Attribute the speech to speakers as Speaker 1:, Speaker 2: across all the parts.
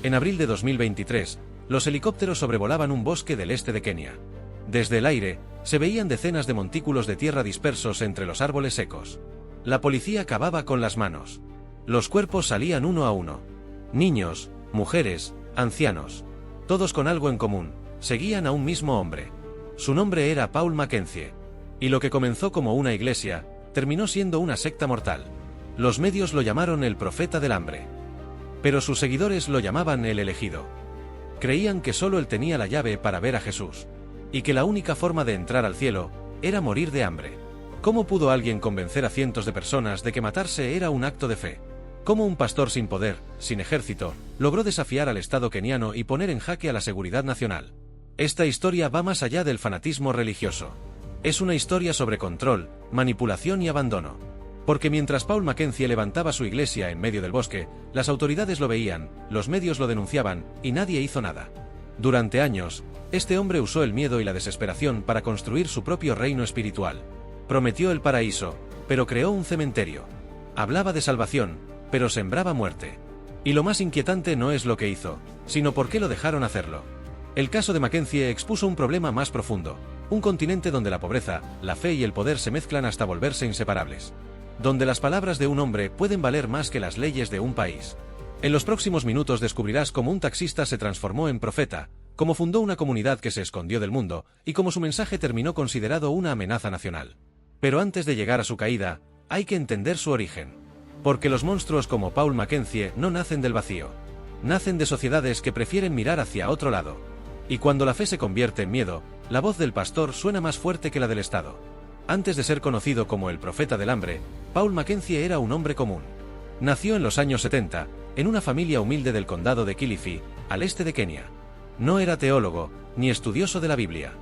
Speaker 1: En abril de 2023, los helicópteros sobrevolaban un bosque del este de Kenia. Desde el aire, se veían decenas de montículos de tierra dispersos entre los árboles secos. La policía cavaba con las manos. Los cuerpos salían uno a uno. Niños, mujeres, ancianos. Todos con algo en común, seguían a un mismo hombre. Su nombre era Paul Mackenzie. Y lo que comenzó como una iglesia, terminó siendo una secta mortal. Los medios lo llamaron el profeta del hambre. Pero sus seguidores lo llamaban el elegido. Creían que solo él tenía la llave para ver a Jesús. Y que la única forma de entrar al cielo era morir de hambre. ¿Cómo pudo alguien convencer a cientos de personas de que matarse era un acto de fe? ¿Cómo un pastor sin poder, sin ejército, logró desafiar al Estado keniano y poner en jaque a la seguridad nacional? Esta historia va más allá del fanatismo religioso. Es una historia sobre control, manipulación y abandono. Porque mientras Paul Mackenzie levantaba su iglesia en medio del bosque, las autoridades lo veían, los medios lo denunciaban, y nadie hizo nada. Durante años, este hombre usó el miedo y la desesperación para construir su propio reino espiritual. Prometió el paraíso, pero creó un cementerio. Hablaba de salvación, pero sembraba muerte. Y lo más inquietante no es lo que hizo, sino por qué lo dejaron hacerlo. El caso de Mackenzie expuso un problema más profundo, un continente donde la pobreza, la fe y el poder se mezclan hasta volverse inseparables. Donde las palabras de un hombre pueden valer más que las leyes de un país. En los próximos minutos descubrirás cómo un taxista se transformó en profeta, cómo fundó una comunidad que se escondió del mundo, y cómo su mensaje terminó considerado una amenaza nacional. Pero antes de llegar a su caída, hay que entender su origen. Porque los monstruos como Paul Mackenzie no nacen del vacío. Nacen de sociedades que prefieren mirar hacia otro lado. Y cuando la fe se convierte en miedo, la voz del pastor suena más fuerte que la del Estado. Antes de ser conocido como el profeta del hambre, Paul Mackenzie era un hombre común. Nació en los años 70, en una familia humilde del condado de Kilifi, al este de Kenia. No era teólogo, ni estudioso de la Biblia.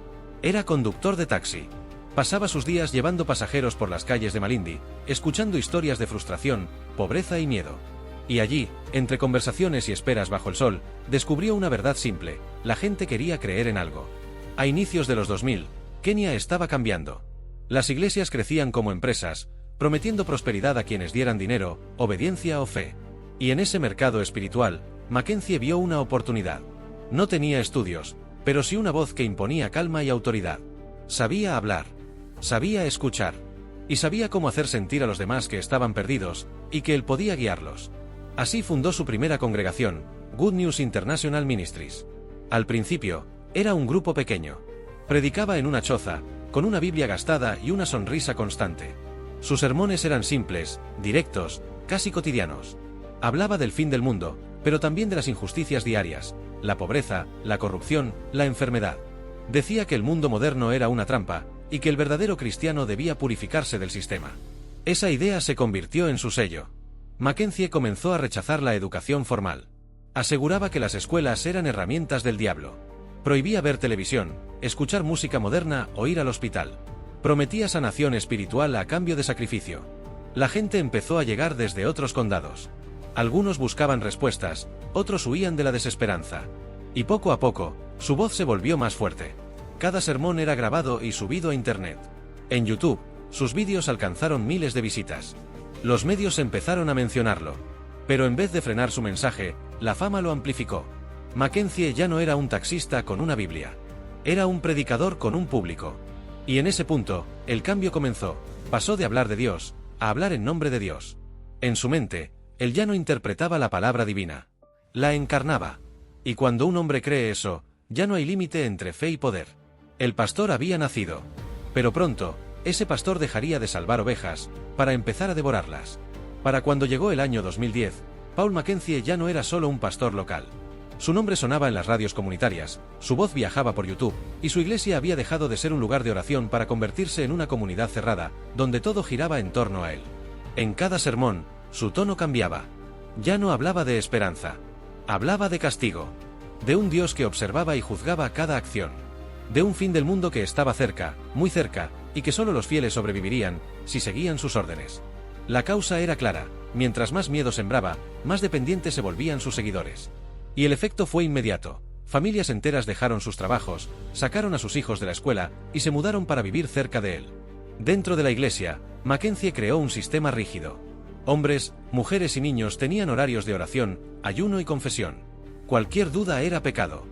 Speaker 1: Era conductor de taxi. Pasaba sus días llevando pasajeros por las calles de Malindi, escuchando historias de frustración, pobreza y miedo. Y allí, entre conversaciones y esperas bajo el sol, descubrió una verdad simple: la gente quería creer en algo. A inicios de los 2000, Kenia estaba cambiando. Las iglesias crecían como empresas, prometiendo prosperidad a quienes dieran dinero, obediencia o fe. Y en ese mercado espiritual, Mackenzie vio una oportunidad. No tenía estudios, pero sí una voz que imponía calma y autoridad. Sabía hablar, sabía escuchar, y sabía cómo hacer sentir a los demás que estaban perdidos, y que él podía guiarlos. Así fundó su primera congregación, Good News International Ministries. Al principio, era un grupo pequeño. Predicaba en una choza, con una Biblia gastada y una sonrisa constante. Sus sermones eran simples, directos, casi cotidianos. Hablaba del fin del mundo, pero también de las injusticias diarias, la pobreza, la corrupción, la enfermedad. Decía que el mundo moderno era una trampa, y que el verdadero cristiano debía purificarse del sistema. Esa idea se convirtió en su sello. Mackenzie comenzó a rechazar la educación formal. Aseguraba que las escuelas eran herramientas del diablo. Prohibía ver televisión, escuchar música moderna o ir al hospital. Prometía sanación espiritual a cambio de sacrificio. La gente empezó a llegar desde otros condados. Algunos buscaban respuestas, otros huían de la desesperanza. Y poco a poco, su voz se volvió más fuerte. Cada sermón era grabado y subido a internet. En YouTube, sus vídeos alcanzaron miles de visitas. Los medios empezaron a mencionarlo. Pero en vez de frenar su mensaje, la fama lo amplificó. Mackenzie ya no era un taxista con una Biblia. Era un predicador con un público. Y en ese punto, el cambio comenzó. Pasó de hablar de Dios, a hablar en nombre de Dios. En su mente, él ya no interpretaba la palabra divina. La encarnaba. Y cuando un hombre cree eso, ya no hay límite entre fe y poder. El pastor había nacido. Pero pronto, ese pastor dejaría de salvar ovejas, para empezar a devorarlas. Para cuando llegó el año 2010, Paul Mackenzie ya no era solo un pastor local. Su nombre sonaba en las radios comunitarias, su voz viajaba por YouTube, y su iglesia había dejado de ser un lugar de oración para convertirse en una comunidad cerrada, donde todo giraba en torno a él. En cada sermón, su tono cambiaba. Ya no hablaba de esperanza. Hablaba de castigo. De un Dios que observaba y juzgaba cada acción. De un fin del mundo que estaba cerca, muy cerca, y que solo los fieles sobrevivirían, si seguían sus órdenes. La causa era clara: mientras más miedo sembraba, más dependientes se volvían sus seguidores. Y el efecto fue inmediato. Familias enteras dejaron sus trabajos, sacaron a sus hijos de la escuela, y se mudaron para vivir cerca de él. Dentro de la iglesia, Mackenzie creó un sistema rígido. Hombres, mujeres y niños tenían horarios de oración, ayuno y confesión. Cualquier duda era pecado.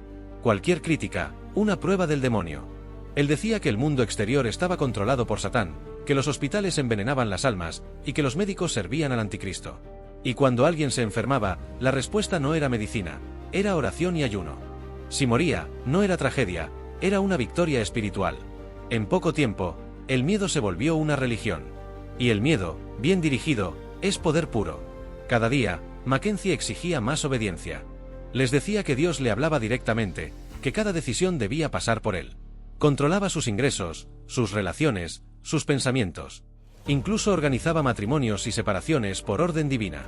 Speaker 1: Cualquier crítica, una prueba del demonio. Él decía que el mundo exterior estaba controlado por Satán, que los hospitales envenenaban las almas, y que los médicos servían al anticristo. Y cuando alguien se enfermaba, la respuesta no era medicina, era oración y ayuno. Si moría, no era tragedia, era una victoria espiritual. En poco tiempo, el miedo se volvió una religión. Y el miedo, bien dirigido, es poder puro. Cada día, Mackenzie exigía más obediencia. Les decía que Dios le hablaba directamente, que cada decisión debía pasar por él. Controlaba sus ingresos, sus relaciones, sus pensamientos. Incluso organizaba matrimonios y separaciones por orden divina.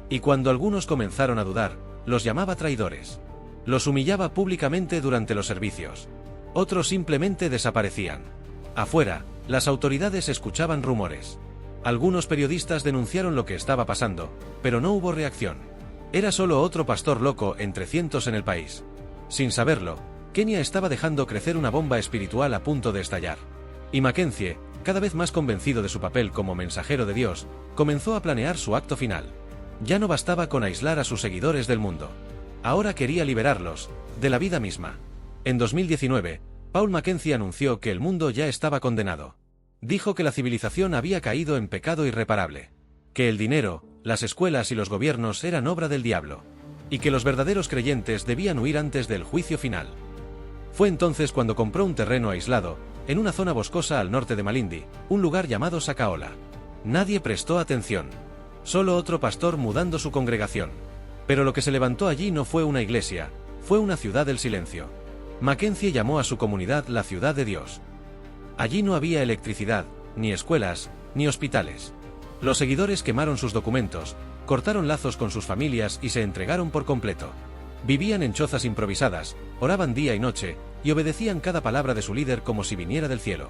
Speaker 1: Y cuando algunos comenzaron a dudar, los llamaba traidores. Los humillaba públicamente durante los servicios. Otros simplemente desaparecían. Afuera, las autoridades escuchaban rumores. Algunos periodistas denunciaron lo que estaba pasando, pero no hubo reacción. Era solo otro pastor loco entre cientos en el país. Sin saberlo, Kenia estaba dejando crecer una bomba espiritual a punto de estallar. Y Mackenzie, cada vez más convencido de su papel como mensajero de Dios, comenzó a planear su acto final. Ya no bastaba con aislar a sus seguidores del mundo. Ahora quería liberarlos, de la vida misma. En 2019, Paul Mackenzie anunció que el mundo ya estaba condenado. Dijo que la civilización había caído en pecado irreparable. Que el dinero, las escuelas y los gobiernos eran obra del diablo. Y que los verdaderos creyentes debían huir antes del juicio final. Fue entonces cuando compró un terreno aislado, en una zona boscosa al norte de Malindi, un lugar llamado Sakaola. Nadie prestó atención. Solo otro pastor mudando su congregación. Pero lo que se levantó allí no fue una iglesia, fue una ciudad del silencio. Mackenzie llamó a su comunidad la ciudad de Dios. Allí no había electricidad, ni escuelas, ni hospitales. Los seguidores quemaron sus documentos, cortaron lazos con sus familias y se entregaron por completo. Vivían en chozas improvisadas, oraban día y noche, y obedecían cada palabra de su líder como si viniera del cielo.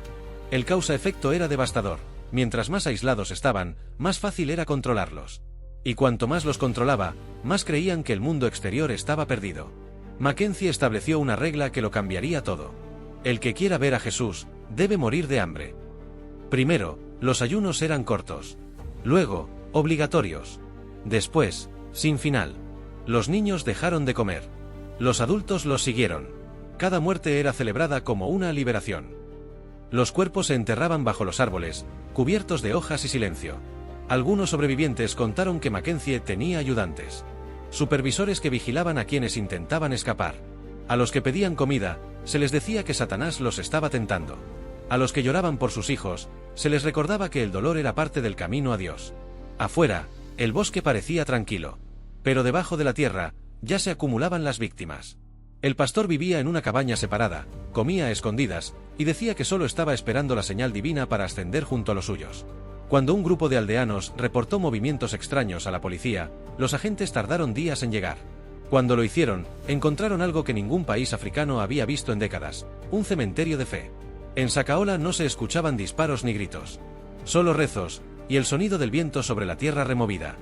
Speaker 1: El causa-efecto era devastador. Mientras más aislados estaban, más fácil era controlarlos. Y cuanto más los controlaba, más creían que el mundo exterior estaba perdido. Mackenzie estableció una regla que lo cambiaría todo. El que quiera ver a Jesús, debe morir de hambre. Primero, los ayunos eran cortos. Luego, obligatorios. Después, sin final. Los niños dejaron de comer. Los adultos los siguieron. Cada muerte era celebrada como una liberación. Los cuerpos se enterraban bajo los árboles, cubiertos de hojas y silencio. Algunos sobrevivientes contaron que Mackenzie tenía ayudantes. Supervisores que vigilaban a quienes intentaban escapar. A los que pedían comida, se les decía que Satanás los estaba tentando. A los que lloraban por sus hijos, se les recordaba que el dolor era parte del camino a Dios. Afuera, el bosque parecía tranquilo. Pero debajo de la tierra, ya se acumulaban las víctimas. El pastor vivía en una cabaña separada, comía a escondidas, y decía que solo estaba esperando la señal divina para ascender junto a los suyos. Cuando un grupo de aldeanos reportó movimientos extraños a la policía, los agentes tardaron días en llegar. Cuando lo hicieron, encontraron algo que ningún país africano había visto en décadas: un cementerio de fe. En Sakaola no se escuchaban disparos ni gritos. Solo rezos, y el sonido del viento sobre la tierra removida.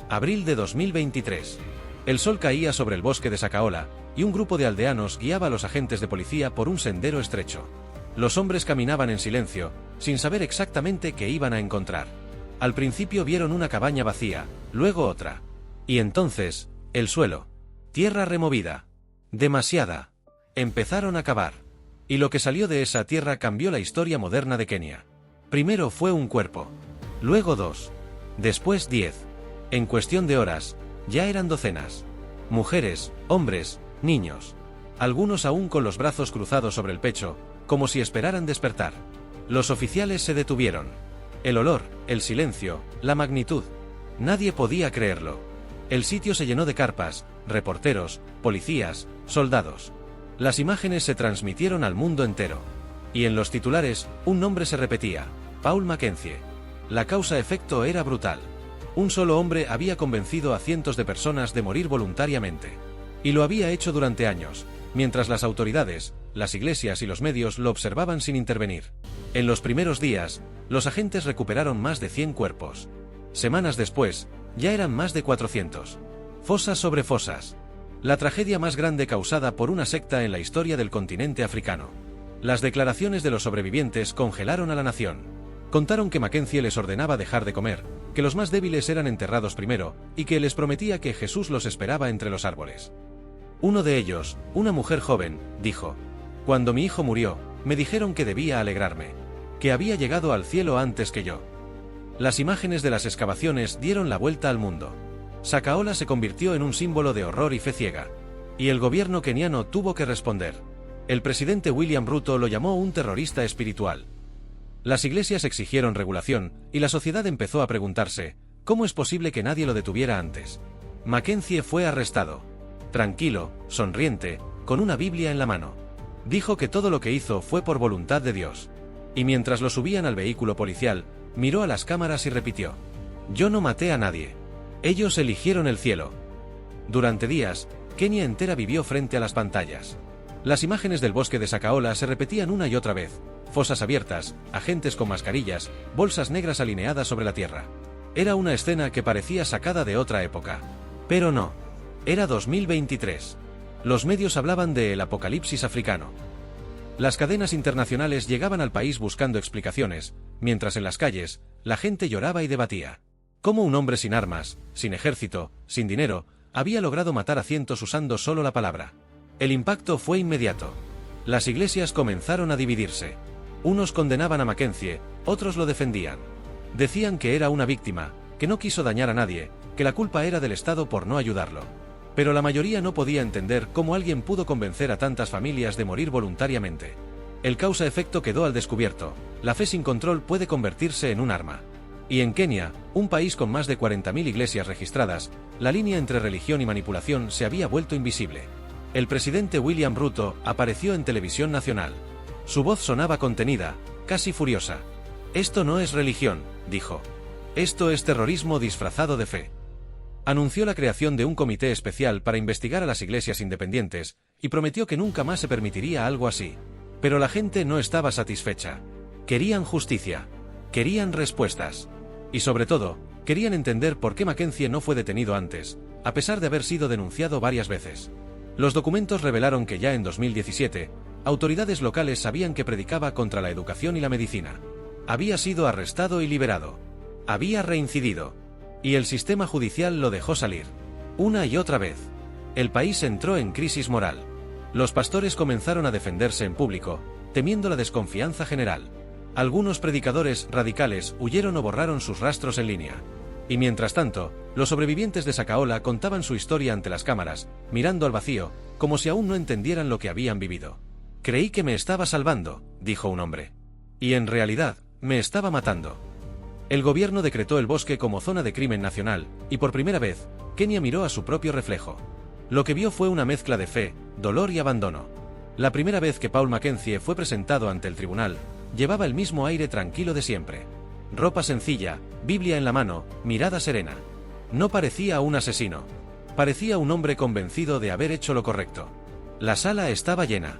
Speaker 1: Abril de 2023. El sol caía sobre el bosque de Sakaola, y un grupo de aldeanos guiaba a los agentes de policía por un sendero estrecho. Los hombres caminaban en silencio, sin saber exactamente qué iban a encontrar. Al principio vieron una cabaña vacía, luego otra. Y entonces, el suelo. Tierra removida. Demasiada. Empezaron a cavar. Y lo que salió de esa tierra cambió la historia moderna de Kenia. Primero fue un cuerpo. Luego 2. Después 10. En cuestión de horas, ya eran docenas. Mujeres, hombres, niños. Algunos aún con los brazos cruzados sobre el pecho, como si esperaran despertar. Los oficiales se detuvieron. El olor, el silencio, la magnitud. Nadie podía creerlo. El sitio se llenó de carpas, reporteros, policías, soldados. Las imágenes se transmitieron al mundo entero. Y en los titulares, un nombre se repetía: Paul Mackenzie. La causa-efecto era brutal. Un solo hombre había convencido a cientos de personas de morir voluntariamente. Y lo había hecho durante años, mientras las autoridades, las iglesias y los medios lo observaban sin intervenir. En los primeros días, los agentes recuperaron más de 100 cuerpos. Semanas después, ya eran más de 400. Fosas sobre fosas. La tragedia más grande causada por una secta en la historia del continente africano. Las declaraciones de los sobrevivientes congelaron a la nación. Contaron que Mackenzie les ordenaba dejar de comer, que los más débiles eran enterrados primero, y que les prometía que Jesús los esperaba entre los árboles. Uno de ellos, una mujer joven, dijo: «Cuando mi hijo murió, me dijeron que debía alegrarme, que había llegado al cielo antes que yo». Las imágenes de las excavaciones dieron la vuelta al mundo. Sakaola se convirtió en un símbolo de horror y fe ciega. Y el gobierno keniano tuvo que responder. El presidente William Ruto lo llamó un terrorista espiritual. Las iglesias exigieron regulación, y la sociedad empezó a preguntarse: ¿cómo es posible que nadie lo detuviera antes? Mackenzie fue arrestado. Tranquilo, sonriente, con una Biblia en la mano. Dijo que todo lo que hizo fue por voluntad de Dios. Y mientras lo subían al vehículo policial, miró a las cámaras y repitió: «Yo no maté a nadie. Ellos eligieron el cielo». Durante días, Kenia entera vivió frente a las pantallas. Las imágenes del bosque de Sakaola se repetían una y otra vez: fosas abiertas, agentes con mascarillas, bolsas negras alineadas sobre la tierra. Era una escena que parecía sacada de otra época. Pero no. Era 2023. Los medios hablaban de el apocalipsis africano. Las cadenas internacionales llegaban al país buscando explicaciones, mientras en las calles, la gente lloraba y debatía. ¿Cómo un hombre sin armas, sin ejército, sin dinero, había logrado matar a cientos usando solo la palabra? El impacto fue inmediato. Las iglesias comenzaron a dividirse. Unos condenaban a Mackenzie, otros lo defendían. Decían que era una víctima, que no quiso dañar a nadie, que la culpa era del Estado por no ayudarlo. Pero la mayoría no podía entender cómo alguien pudo convencer a tantas familias de morir voluntariamente. El causa-efecto quedó al descubierto: la fe sin control puede convertirse en un arma. Y en Kenia, un país con más de 40.000 iglesias registradas, la línea entre religión y manipulación se había vuelto invisible. El presidente William Ruto apareció en televisión nacional. Su voz sonaba contenida, casi furiosa. «Esto no es religión», dijo. «Esto es terrorismo disfrazado de fe». Anunció la creación de un comité especial para investigar a las iglesias independientes, y prometió que nunca más se permitiría algo así. Pero la gente no estaba satisfecha. Querían justicia. Querían respuestas. Y sobre todo, querían entender por qué Mackenzie no fue detenido antes, a pesar de haber sido denunciado varias veces. Los documentos revelaron que ya en 2017, autoridades locales sabían que predicaba contra la educación y la medicina. Había sido arrestado y liberado. Había reincidido. Y el sistema judicial lo dejó salir. Una y otra vez. El país entró en crisis moral. Los pastores comenzaron a defenderse en público, temiendo la desconfianza general. Algunos predicadores radicales huyeron o borraron sus rastros en línea. Y mientras tanto, los sobrevivientes de Sakaola contaban su historia ante las cámaras, mirando al vacío, como si aún no entendieran lo que habían vivido. «Creí que me estaba salvando», dijo un hombre. «Y en realidad, me estaba matando». El gobierno decretó el bosque como zona de crimen nacional, y por primera vez, Kenia miró a su propio reflejo. Lo que vio fue una mezcla de fe, dolor y abandono. La primera vez que Paul Mackenzie fue presentado ante el tribunal, llevaba el mismo aire tranquilo de siempre. Ropa sencilla, Biblia en la mano, mirada serena. No parecía un asesino. Parecía un hombre convencido de haber hecho lo correcto. La sala estaba llena.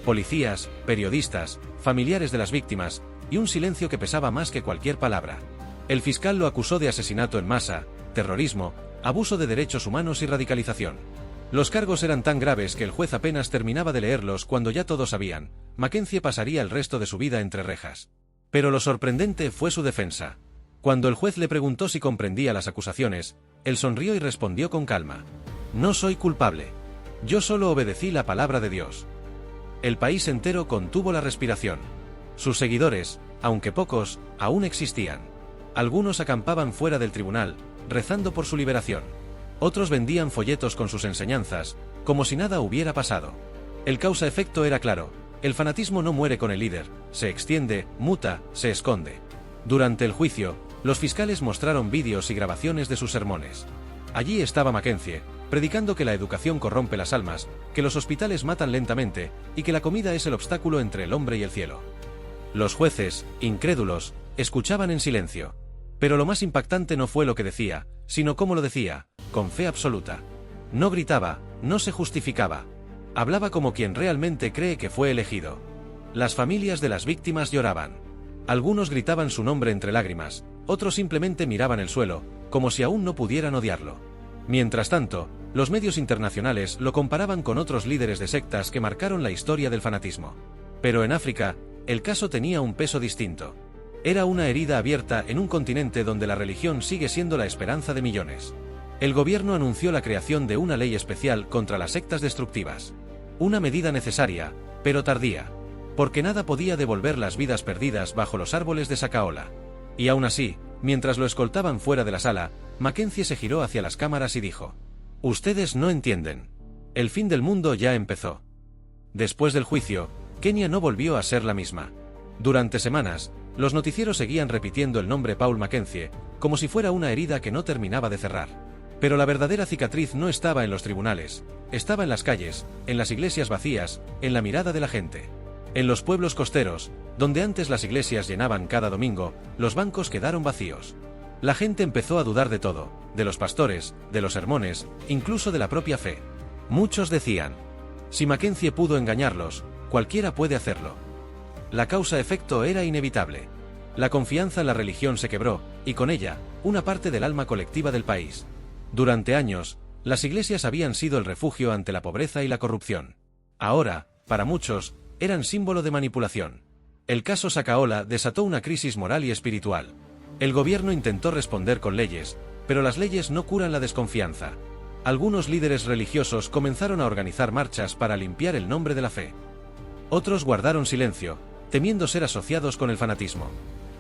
Speaker 1: Policías, periodistas, familiares de las víctimas, y un silencio que pesaba más que cualquier palabra. El fiscal lo acusó de asesinato en masa, terrorismo, abuso de derechos humanos y radicalización. Los cargos eran tan graves que el juez apenas terminaba de leerlos cuando ya todos sabían: Mackenzie pasaría el resto de su vida entre rejas. Pero lo sorprendente fue su defensa. Cuando el juez le preguntó si comprendía las acusaciones, él sonrió y respondió con calma: «No soy culpable. Yo solo obedecí la palabra de Dios». El país entero contuvo la respiración. Sus seguidores, aunque pocos, aún existían. Algunos acampaban fuera del tribunal, rezando por su liberación. Otros vendían folletos con sus enseñanzas, como si nada hubiera pasado. El causa-efecto era claro: el fanatismo no muere con el líder, se extiende, muta, se esconde. Durante el juicio, los fiscales mostraron vídeos y grabaciones de sus sermones. Allí estaba Mackenzie, predicando que la educación corrompe las almas, que los hospitales matan lentamente, y que la comida es el obstáculo entre el hombre y el cielo. Los jueces, incrédulos, escuchaban en silencio. Pero lo más impactante no fue lo que decía, sino cómo lo decía, con fe absoluta. No gritaba, no se justificaba. Hablaba como quien realmente cree que fue elegido. Las familias de las víctimas lloraban. Algunos gritaban su nombre entre lágrimas, otros simplemente miraban el suelo, como si aún no pudieran odiarlo. Mientras tanto, los medios internacionales lo comparaban con otros líderes de sectas que marcaron la historia del fanatismo. Pero en África, el caso tenía un peso distinto. Era una herida abierta en un continente donde la religión sigue siendo la esperanza de millones. El gobierno anunció la creación de una ley especial contra las sectas destructivas. Una medida necesaria, pero tardía. Porque nada podía devolver las vidas perdidas bajo los árboles de Sakaola. Y aún así, mientras lo escoltaban fuera de la sala, Mackenzie se giró hacia las cámaras y dijo: «Ustedes no entienden. El fin del mundo ya empezó». Después del juicio, Kenia no volvió a ser la misma. Durante semanas, los noticieros seguían repitiendo el nombre Paul Mackenzie, como si fuera una herida que no terminaba de cerrar. Pero la verdadera cicatriz no estaba en los tribunales, estaba en las calles, en las iglesias vacías, en la mirada de la gente. En los pueblos costeros, donde antes las iglesias llenaban cada domingo, los bancos quedaron vacíos. La gente empezó a dudar de todo, de los pastores, de los sermones, incluso de la propia fe. Muchos decían: si Mackenzie pudo engañarlos, cualquiera puede hacerlo. La causa-efecto era inevitable. La confianza en la religión se quebró, y con ella, una parte del alma colectiva del país. Durante años, las iglesias habían sido el refugio ante la pobreza y la corrupción. Ahora, para muchos, eran símbolo de manipulación. El caso Sakaola desató una crisis moral y espiritual. El gobierno intentó responder con leyes, pero las leyes no curan la desconfianza. Algunos líderes religiosos comenzaron a organizar marchas para limpiar el nombre de la fe. Otros guardaron silencio, temiendo ser asociados con el fanatismo.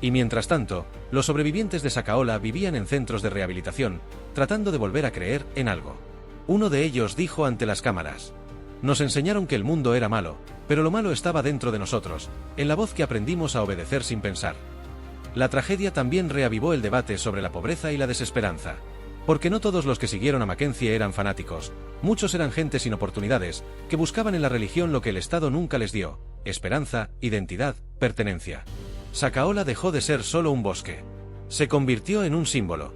Speaker 1: Y mientras tanto, los sobrevivientes de Sakaola vivían en centros de rehabilitación, tratando de volver a creer en algo. Uno de ellos dijo ante las cámaras: «Nos enseñaron que el mundo era malo, pero lo malo estaba dentro de nosotros, en la voz que aprendimos a obedecer sin pensar». La tragedia también reavivó el debate sobre la pobreza y la desesperanza. Porque no todos los que siguieron a Mackenzie eran fanáticos, muchos eran gente sin oportunidades, que buscaban en la religión lo que el Estado nunca les dio: esperanza, identidad, pertenencia. Sakaola dejó de ser solo un bosque. Se convirtió en un símbolo.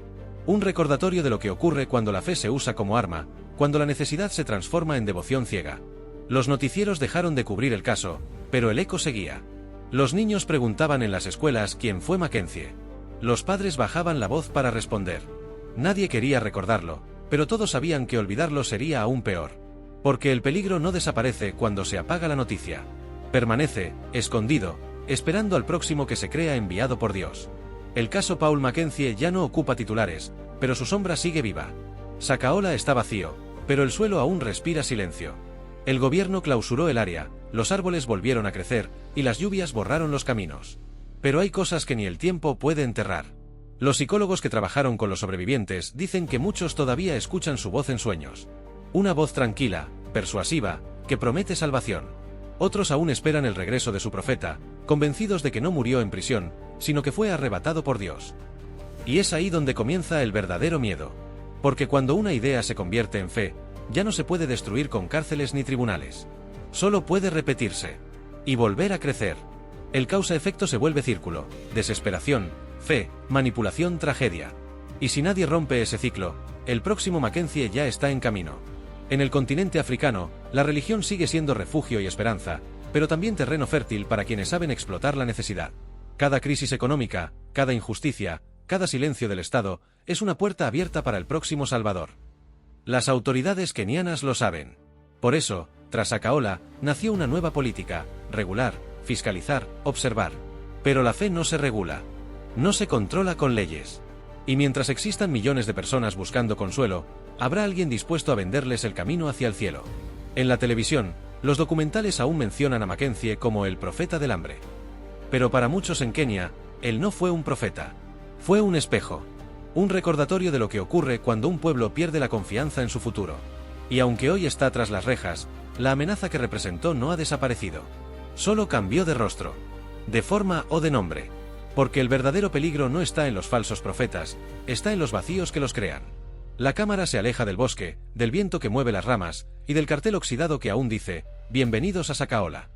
Speaker 1: Un recordatorio de lo que ocurre cuando la fe se usa como arma, cuando la necesidad se transforma en devoción ciega. Los noticieros dejaron de cubrir el caso, pero el eco seguía. Los niños preguntaban en las escuelas quién fue Mackenzie. Los padres bajaban la voz para responder. Nadie quería recordarlo, pero todos sabían que olvidarlo sería aún peor. Porque el peligro no desaparece cuando se apaga la noticia. Permanece, escondido, esperando al próximo que se crea enviado por Dios. El caso Paul Mackenzie ya no ocupa titulares, pero su sombra sigue viva. Sakaola está vacío, pero el suelo aún respira silencio. El gobierno clausuró el área, los árboles volvieron a crecer, y las lluvias borraron los caminos. Pero hay cosas que ni el tiempo puede enterrar. Los psicólogos que trabajaron con los sobrevivientes dicen que muchos todavía escuchan su voz en sueños. Una voz tranquila, persuasiva, que promete salvación. Otros aún esperan el regreso de su profeta, convencidos de que no murió en prisión, sino que fue arrebatado por Dios. Y es ahí donde comienza el verdadero miedo. Porque cuando una idea se convierte en fe, ya no se puede destruir con cárceles ni tribunales. Solo puede repetirse. Y volver a crecer. El causa-efecto se vuelve círculo: desesperación, fe, manipulación, tragedia. Y si nadie rompe ese ciclo, el próximo Mackenzie ya está en camino. En el continente africano, la religión sigue siendo refugio y esperanza, pero también terreno fértil para quienes saben explotar la necesidad. Cada crisis económica, cada injusticia, cada silencio del Estado, es una puerta abierta para el próximo Salvador. Las autoridades kenianas lo saben. Por eso, tras Sakaola, nació una nueva política: regular, fiscalizar, observar. Pero la fe no se regula. No se controla con leyes. Y mientras existan millones de personas buscando consuelo, habrá alguien dispuesto a venderles el camino hacia el cielo. En la televisión, los documentales aún mencionan a Mackenzie como el profeta del hambre. Pero para muchos en Kenia, él no fue un profeta. Fue un espejo. Un recordatorio de lo que ocurre cuando un pueblo pierde la confianza en su futuro. Y aunque hoy está tras las rejas, la amenaza que representó no ha desaparecido. Solo cambió de rostro, de forma o de nombre. Porque el verdadero peligro no está en los falsos profetas, está en los vacíos que los crean. La cámara se aleja del bosque, del viento que mueve las ramas, y del cartel oxidado que aún dice: «Bienvenidos a Sakaola».